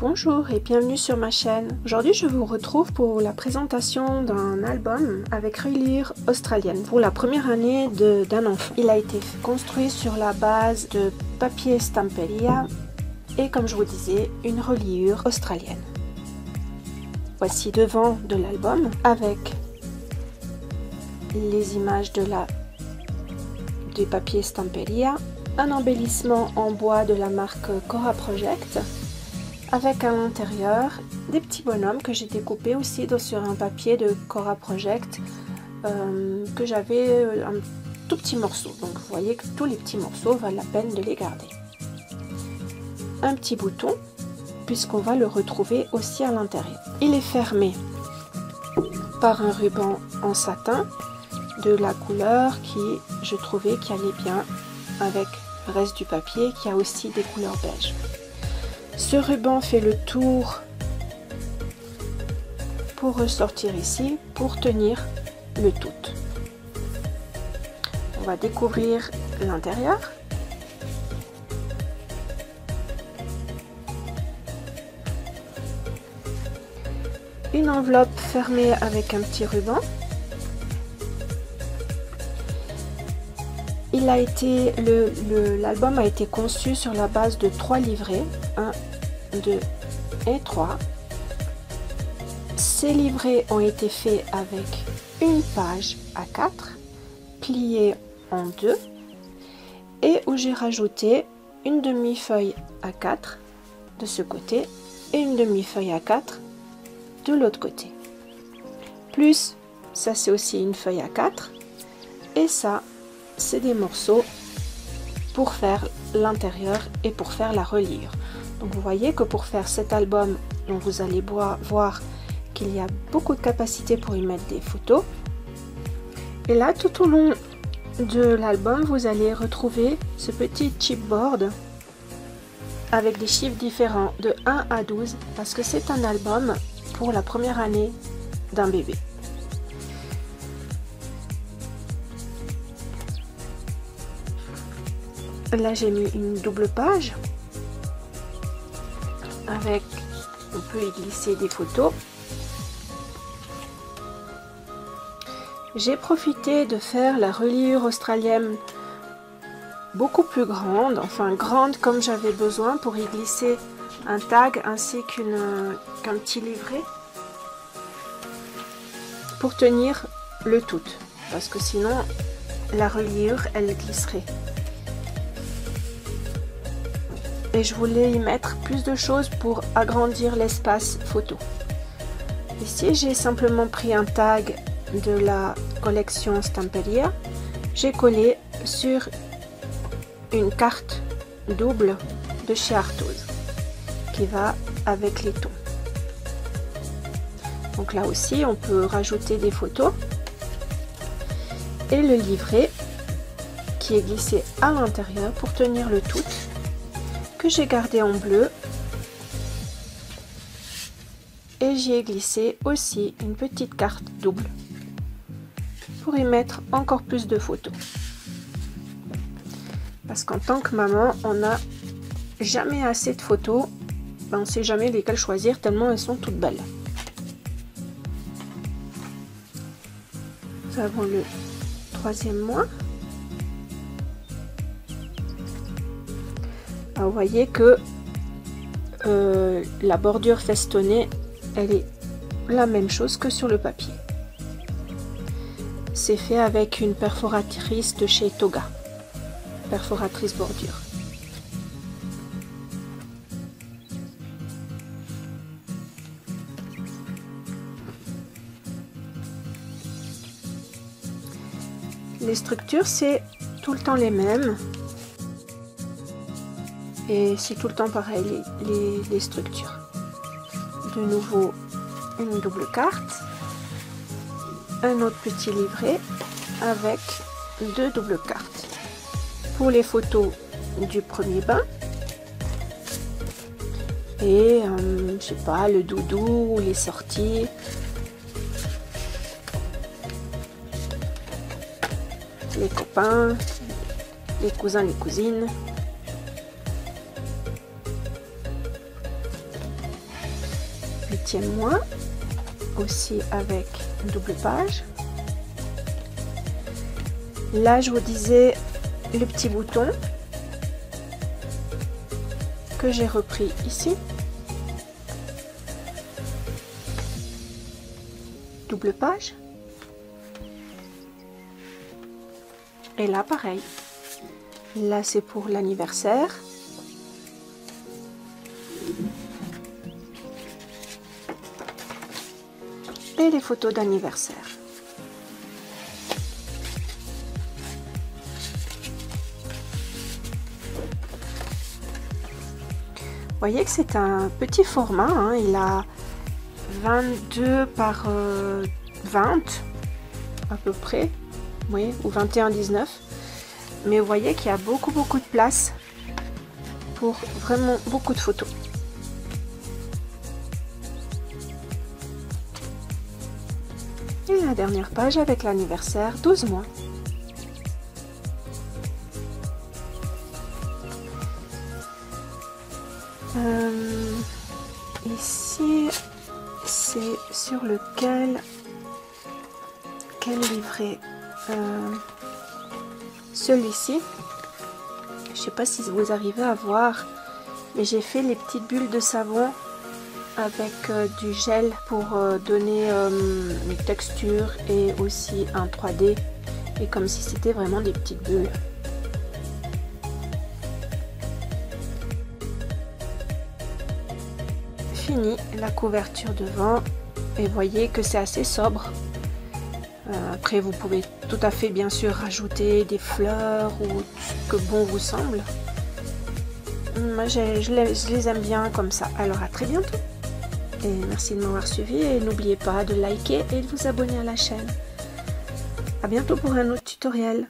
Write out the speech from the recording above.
Bonjour et bienvenue sur ma chaîne. Aujourd'hui je vous retrouve pour la présentation d'un album avec reliure australienne pour la première année d'un enfant. Il a été construit sur la base de papier Stamperia et comme je vous disais une reliure australienne. Voici devant de l'album avec les images du papier Stamperia, un embellissement en bois de la marque Cora Project, avec à l'intérieur des petits bonhommes que j'ai découpés aussi sur un papier de Cora Project que j'avais un tout petit morceau. Donc vous voyez que tous les petits morceaux valent la peine de les garder. Un petit bouton puisqu'on va le retrouver aussi à l'intérieur. Il est fermé par un ruban en satin de la couleur qui je trouvais qui allait bien avec le reste du papier qui a aussi des couleurs beige. Ce ruban fait le tour pour ressortir ici, pour tenir le tout. On va découvrir l'intérieur. Une enveloppe fermée avec un petit ruban. L'album a été conçu sur la base de 3 livrets, 1, 2 et 3. Ces livrets ont été faits avec une page A4 pliée en 2 et où j'ai rajouté une demi-feuille A4 de ce côté et une demi-feuille A4 de l'autre côté. Plus, ça c'est aussi une feuille A4 et ça c'est des morceaux pour faire l'intérieur et pour faire la reliure. Donc vous voyez que pour faire cet album dont vous allez voir qu'il y a beaucoup de capacité pour y mettre des photos. Et là tout au long de l'album vous allez retrouver ce petit chipboard avec des chiffres différents de 1 à 12 parce que c'est un album pour la première année d'un bébé. Là j'ai mis une double page avec, on peut y glisser des photos. J'ai profité de faire la reliure australienne beaucoup plus grande, enfin grande comme j'avais besoin pour y glisser un tag ainsi qu'un petit livret pour tenir le tout parce que sinon la reliure elle glisserait. Et je voulais y mettre plus de choses pour agrandir l'espace photo. Ici j'ai simplement pris un tag de la collection Stamperia, j'ai collé sur une carte double de chez Arthos qui va avec les tons. Donc là aussi on peut rajouter des photos et le livret qui est glissé à l'intérieur pour tenir le tout, que j'ai gardé en bleu, et j'y ai glissé aussi une petite carte double pour y mettre encore plus de photos parce qu'en tant que maman on n'a jamais assez de photos, on ne sait jamais lesquelles choisir tellement elles sont toutes belles. Nous avons le 3e mois. Vous voyez que la bordure festonnée, elle est la même chose que sur le papier. C'est fait avec une perforatrice de chez Toga, perforatrice bordure. Les structures, c'est tout le temps les mêmes. Et c'est tout le temps pareil les structures. De nouveau une double carte, un autre petit livret avec 2 doubles cartes. Pour les photos du premier bain et je sais pas, le doudou ou les sorties. Les copains, les cousins, les cousines. 20e mois, aussi avec une double page. Là, je vous disais le petit bouton que j'ai repris ici. Double page. Et là, pareil. Là, c'est pour l'anniversaire. Et les photos d'anniversaire. Vous voyez que c'est un petit format, hein, il a 22 par 20 à peu près, oui, ou 21-19, mais vous voyez qu'il y a beaucoup de place pour vraiment beaucoup de photos. Et la dernière page avec l'anniversaire, 12 mois. Ici, c'est sur quel livret, celui-ci. Je sais pas si vous arrivez à voir, mais j'ai fait les petites bulles de savon avec du gel pour donner une texture et aussi un 3D, et comme si c'était vraiment des petites bulles. Fini la couverture devant, et voyez que c'est assez sobre. Après, vous pouvez tout à fait bien sûr rajouter des fleurs ou ce que bon vous semble. Moi, je les aime bien comme ça. Alors à très bientôt, et merci de m'avoir suivi, et n'oubliez pas de liker et de vous abonner à la chaîne. À bientôt pour un autre tutoriel.